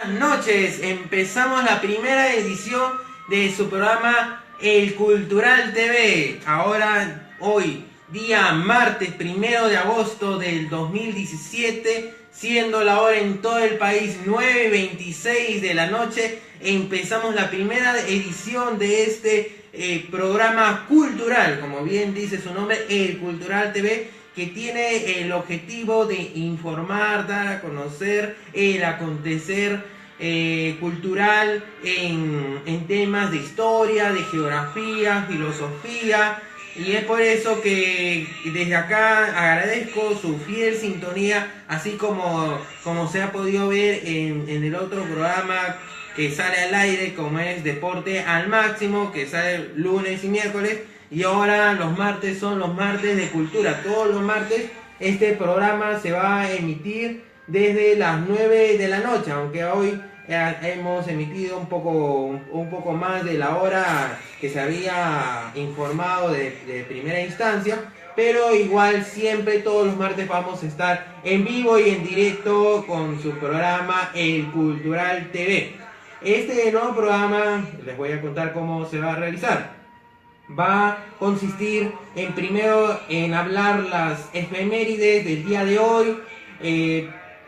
buenas noches. Empezamos la primera edición de su programa El Cultural TV. Hoy, día martes 1 de agosto del 2017, siendo la hora en todo el país 9:26 de la noche, empezamos la primera edición de este programa cultural, como bien dice su nombre, El Cultural TV, que tiene el objetivo de informar, dar a conocer el acontecer cultural en temas de historia, de geografía, filosofía, y es por eso que desde acá agradezco su fiel sintonía, así como se ha podido ver en el otro programa que sale al aire, como es Deporte al Máximo, que sale lunes y miércoles. Y ahora los martes son los martes de cultura. Todos los martes este programa se va a emitir desde las 9 de la noche, aunque hoy hemos emitido un poco más de la hora que se había informado de primera instancia, pero igual siempre todos los martes vamos a estar en vivo y en directo con su programa El Cultural TV. Este nuevo programa les voy a contar cómo se va a realizar. Va a consistir en hablar las efemérides del día de hoy,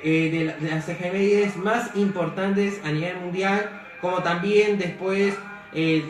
de las efemérides más importantes a nivel mundial, como también después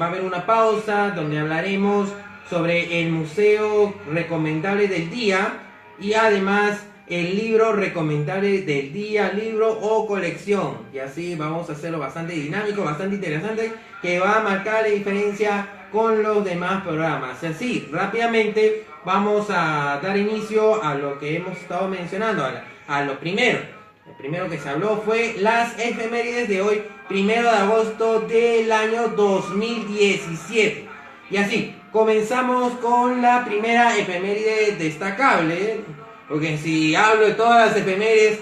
va a haber una pausa donde hablaremos sobre el museo recomendable del día y además el libro recomendable del día, libro o colección. Y así vamos a hacerlo bastante dinámico, bastante interesante, que va a marcar la diferencia con los demás programas. Así, rápidamente vamos a dar inicio a lo que hemos estado mencionando, a lo primero. El primero que se habló fue las efemérides de hoy, 1 de agosto del año 2017. Y así, comenzamos con la primera efeméride destacable, porque si hablo de todas las efemérides,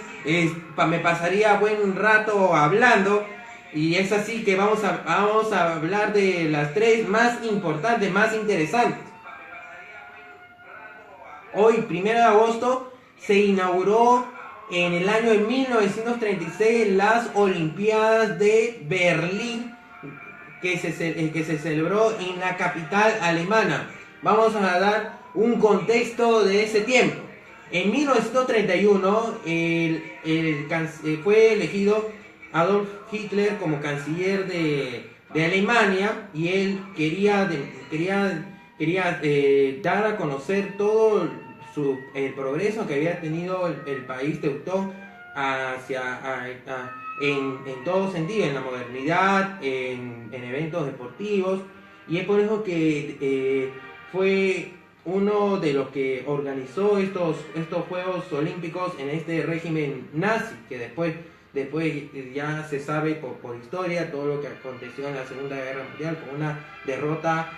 me pasaría buen rato hablando. Y es así que vamos a hablar de las tres más importantes, más interesantes. Hoy, 1 de agosto, se inauguró en el año de 1936 las Olimpiadas de Berlín, que se celebró en la capital alemana. Vamos a dar un contexto de ese tiempo. En 1931 fue elegido Adolf Hitler como canciller de Alemania, y él quería dar a conocer todo el progreso que había tenido el país teutón en todo sentido, en la modernidad, en eventos deportivos, y es por eso que fue uno de los que organizó estos Juegos Olímpicos en este régimen nazi, que después ya se sabe por historia todo lo que aconteció en la Segunda Guerra Mundial, con una derrota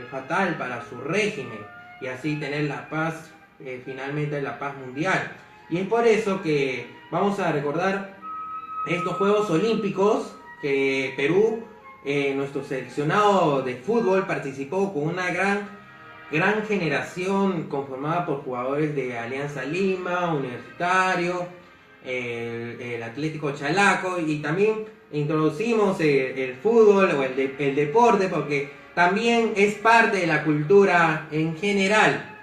fatal para su régimen, y así tener la paz, finalmente la paz mundial. Y es por eso que vamos a recordar estos Juegos Olímpicos que Perú, nuestro seleccionado de fútbol, participó con una gran generación conformada por jugadores de Alianza Lima, Universitario, el Atlético Chalaco, y también introducimos el fútbol o el deporte, porque también es parte de la cultura en general.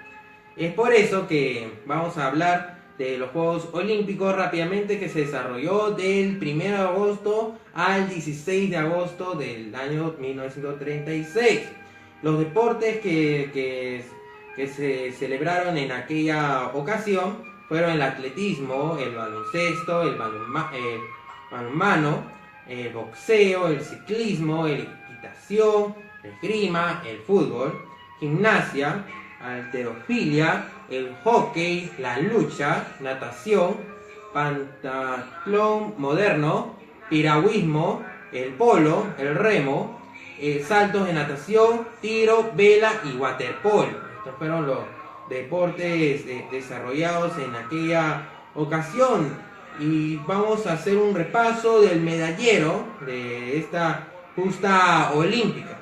Es por eso que vamos a hablar de los Juegos Olímpicos rápidamente, que se desarrolló del 1 de agosto al 16 de agosto del año 1936. Los deportes que se celebraron en aquella ocasión fueron el atletismo, el baloncesto, el balonmano, el boxeo, el ciclismo, la equitación, el esgrima, el fútbol, gimnasia, halterofilia, el hockey, la lucha, natación, pentatlón moderno, piragüismo, el polo, el remo, saltos de natación, tiro, vela y waterpolo. Estos fueron los deportes desarrollados en aquella ocasión. Y vamos a hacer un repaso del medallero de esta justa olímpica.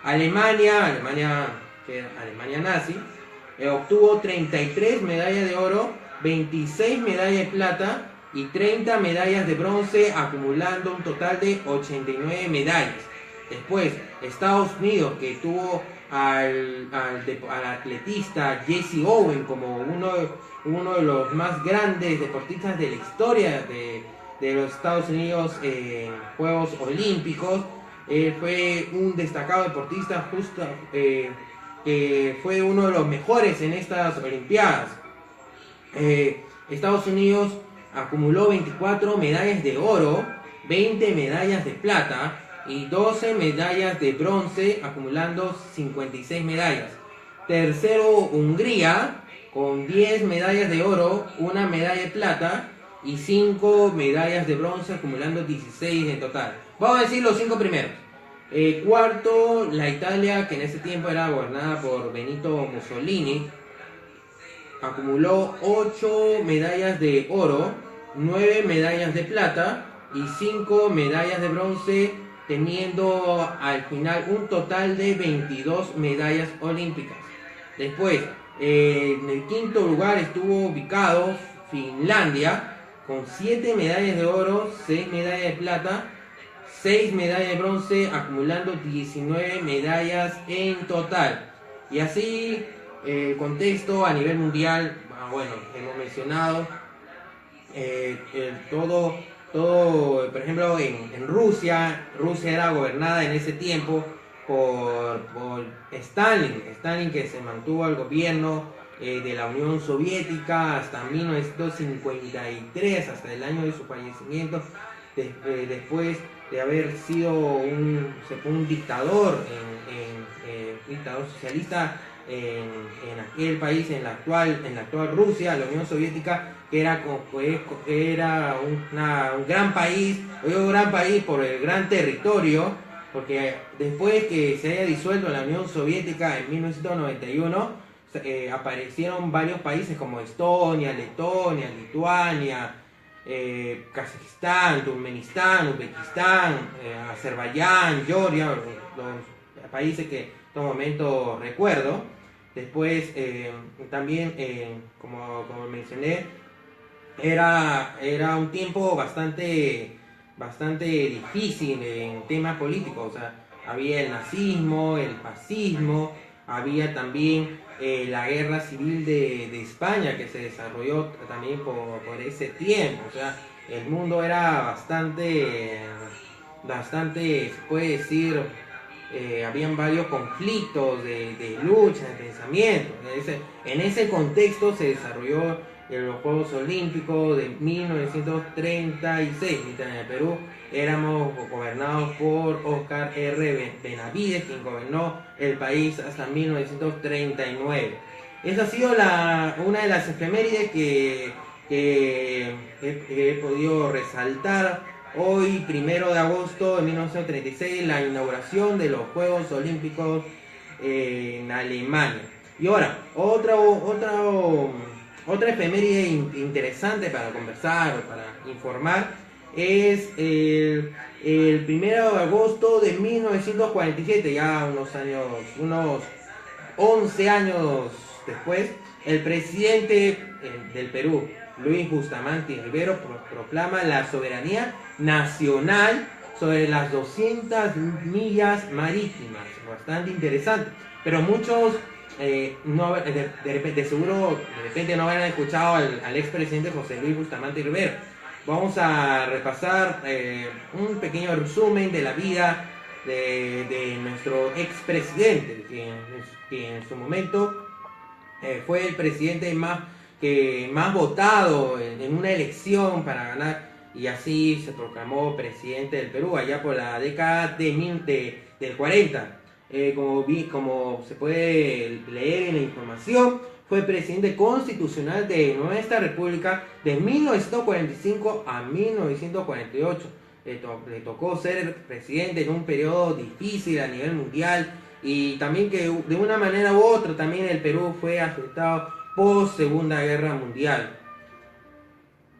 Alemania nazi, obtuvo 33 medallas de oro, 26 medallas de plata, y 30 medallas de bronce, acumulando un total de 89 medallas. Después, Estados Unidos, que tuvo al atletista Jesse Owens como uno de los más grandes deportistas de la historia de los Estados Unidos en Juegos Olímpicos. Fue un destacado deportista, que fue uno de los mejores en estas Olimpiadas. Estados Unidos acumuló 24 medallas de oro, 20 medallas de plata y 12 medallas de bronce, acumulando 56 medallas. Tercero, Hungría, con 10 medallas de oro, 1 medalla de plata y 5 medallas de bronce, acumulando 16 en total. Vamos a decir los 5 primeros. Cuarto, la Italia, que en ese tiempo era gobernada por Benito Mussolini, acumuló 8 medallas de oro, 9 medallas de plata y 5 medallas de bronce, teniendo al final un total de 22 medallas olímpicas. Después, en el quinto lugar estuvo ubicado Finlandia, con 7 medallas de oro, 6 medallas de plata, 6 medallas de bronce, acumulando 19 medallas en total. Y así, el contexto a nivel mundial, bueno, hemos mencionado todo, por ejemplo, en Rusia era gobernada en ese tiempo por Stalin, que se mantuvo al gobierno de la Unión Soviética hasta 1953, hasta el año de su fallecimiento, después de haber sido un dictador, dictador socialista en aquel país, en la actual Rusia, la Unión Soviética, que era un gran país por el gran territorio, porque después que se haya disuelto la Unión Soviética en 1991, aparecieron varios países como Estonia, Letonia, Lituania, Kazajistán, Turkmenistán, Uzbekistán, Azerbaiyán, Georgia, los países que en este momento recuerdo. Después también, como mencioné, era un tiempo bastante difícil en temas políticos. O sea, había el nazismo, el fascismo, había también la guerra civil de España, que se desarrolló también por ese tiempo. O sea, el mundo era bastante, se puede decir, habían varios conflictos de lucha, de pensamiento. En ese contexto se desarrolló los Juegos Olímpicos de 1936. Mientras en el Perú éramos gobernados por Oscar R. Benavides, quien gobernó el país hasta 1939. Esa ha sido una de las efemérides que he podido resaltar. Hoy, 1 de agosto de 1936, la inauguración de los Juegos Olímpicos en Alemania. Y ahora, otra efeméride interesante para conversar, para informar, es el 1 de agosto de 1947, ya unos 11 años después, el presidente del Perú, Luis Bustamante Rivero, proclama la soberanía nacional sobre las 200 millas marítimas. Bastante interesante. Pero muchos de repente no habrán escuchado al expresidente José Luis Bustamante Rivero. Vamos a repasar un pequeño resumen de la vida de nuestro expresidente, que en su momento fue el presidente más votado en una elección para ganar, y así se proclamó presidente del Perú allá por la década del 40. Como se puede leer en la información, fue presidente constitucional de nuestra república de 1945 a 1948. Le tocó ser presidente en un periodo difícil a nivel mundial, y también que de una manera u otra también el Perú fue afectado por Segunda Guerra Mundial.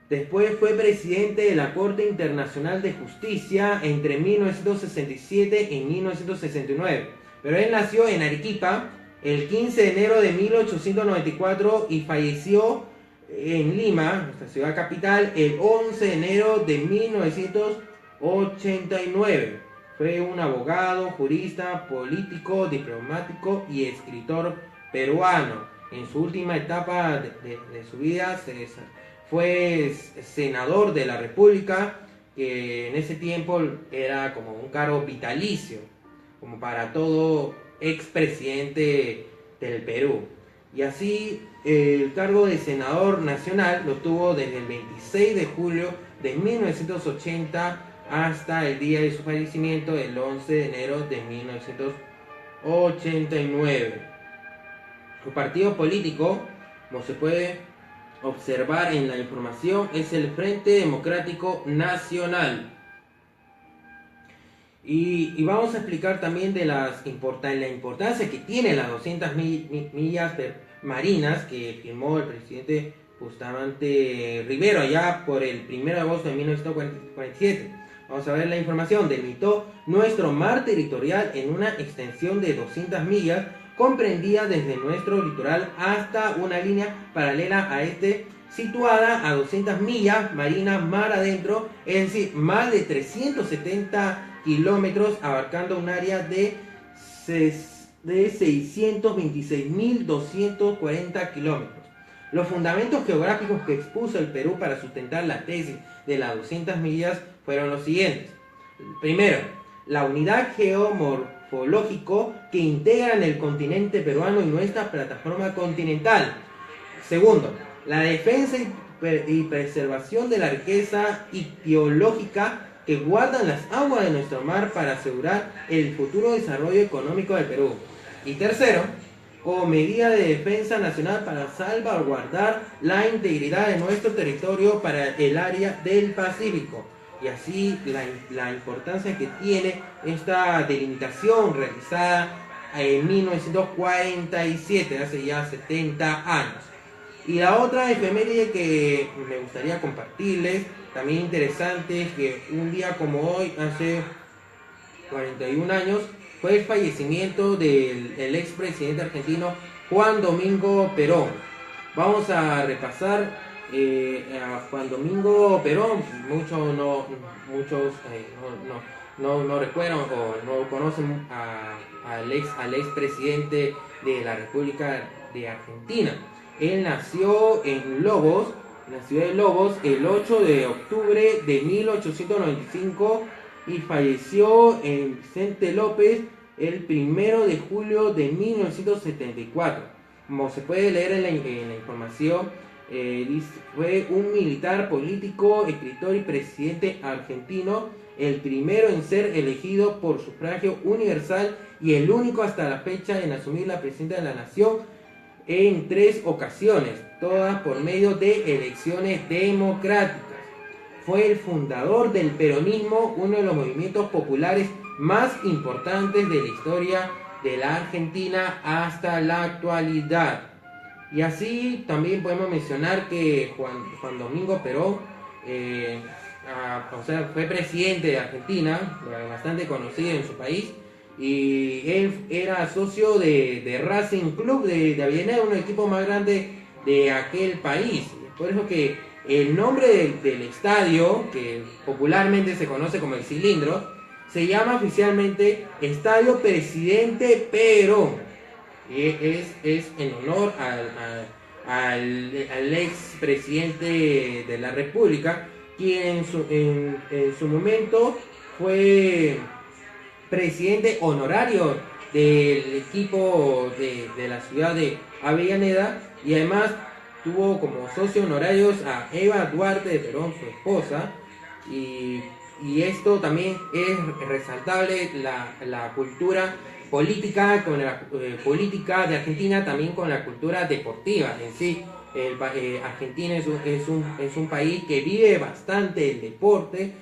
Después fue presidente de la Corte Internacional de Justicia entre 1967 y 1969. Pero él nació en Arequipa el 15 de enero de 1894 y falleció en Lima, nuestra ciudad capital, el 11 de enero de 1989. Fue un abogado, jurista, político, diplomático y escritor peruano. En su última etapa de su vida fue senador de la República, que en ese tiempo era como un cargo vitalicio, como para todo expresidente del Perú. Y así el cargo de senador nacional lo tuvo desde el 26 de julio de 1980 hasta el día de su fallecimiento, el 11 de enero de 1989. Su partido político, como se puede observar en la información, es el Frente Democrático Nacional. Y vamos a explicar también de la importancia que tiene las 200 millas marinas que firmó el presidente Bustamante Rivero allá por el 1 de agosto de 1947. Vamos a ver la información. Delimitó nuestro mar territorial en una extensión de 200 millas, comprendida desde nuestro litoral hasta una línea paralela a este, situada a 200 millas marinas mar adentro, es decir, más de 370 kilómetros, abarcando un área de 626.240 kilómetros. Los fundamentos geográficos que expuso el Perú para sustentar la tesis de las 200 millas fueron los siguientes. Primero, la unidad geomorfológico que integran el continente peruano y nuestra plataforma continental. Segundo, la defensa y preservación de la riqueza ictiológica que guardan las aguas de nuestro mar para asegurar el futuro desarrollo económico del Perú. Y tercero, como medida de defensa nacional para salvaguardar la integridad de nuestro territorio para el área del Pacífico. Y así la importancia que tiene esta delimitación realizada en 1947, hace ya 70 años. Y la otra efeméride que me gustaría compartirles, también interesante, es que un día como hoy, hace 41 años, fue el fallecimiento del expresidente argentino Juan Domingo Perón. Vamos a repasar a Juan Domingo Perón. Muchos no recuerdan o no conocen al expresidente de la República de Argentina. Él nació en Lobos, en la ciudad de Lobos, el 8 de octubre de 1895 y falleció en Vicente López el 1 de julio de 1974. Como se puede leer en la información, fue un militar político, escritor y presidente argentino, el primero en ser elegido por sufragio universal y el único hasta la fecha en asumir la presidencia de la nación en 3 ocasiones, todas por medio de elecciones democráticas. Fue el fundador del peronismo, uno de los movimientos populares más importantes de la historia de la Argentina hasta la actualidad. Y así también podemos mencionar que Juan Domingo Perón fue presidente de Argentina, bastante conocido en su país, y él era socio de Racing Club de Avellaneda, un equipo más grande de aquel país. Por eso que el nombre del estadio, que popularmente se conoce como el Cilindro, se llama oficialmente Estadio Presidente Perón. Es en honor al ex presidente de la República, quien en su momento fue presidente honorario del equipo de la ciudad de Avellaneda, y además tuvo como socios honorarios a Eva Duarte de Perón, su esposa, y esto también es resaltable, la cultura política con la política de Argentina, también con la cultura deportiva en sí. Argentina es un país que vive bastante el deporte,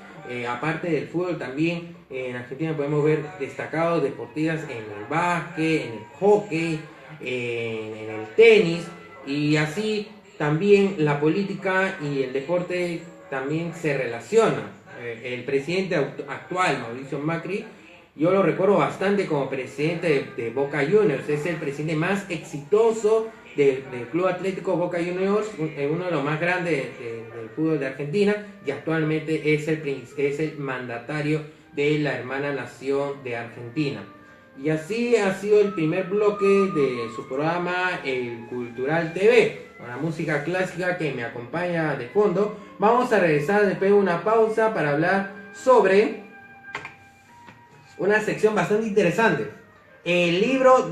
aparte del fútbol también. En Argentina podemos ver destacados deportistas en el básquet, en el hockey, en el tenis, y así también la política y el deporte también se relacionan. El presidente actual, Mauricio Macri, yo lo recuerdo bastante como presidente de Boca Juniors. Es el presidente más exitoso del Club Atlético Boca Juniors, uno de los más grandes del fútbol de Argentina, y actualmente es el mandatario de la hermana nación de Argentina. Y así ha sido el primer bloque de su programa El Cultural TV, con la música clásica que me acompaña de fondo. Vamos a regresar después de una pausa para hablar sobre una sección bastante interesante. El libro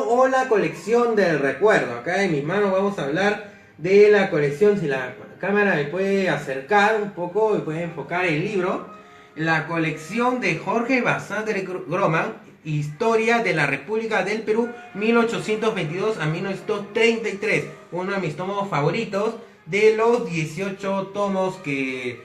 o la colección del recuerdo. Acá en mis manos vamos a hablar de la colección. Si la cámara me puede acercar un poco, me puede enfocar el libro. La colección de Jorge Bazán de Groman, Historia de la República del Perú, 1822 a 1933. Uno de mis tomos favoritos de los 18 tomos que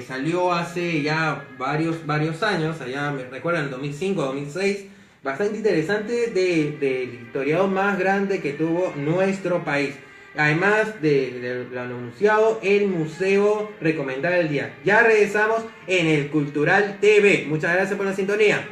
salió hace ya varios años, allá me recuerdan, 2005, 2006. Bastante interesante, del historiador más grande que tuvo nuestro país. Además de lo anunciado, el museo recomendado del día. Ya regresamos en el Cultural TV. Muchas gracias por la sintonía.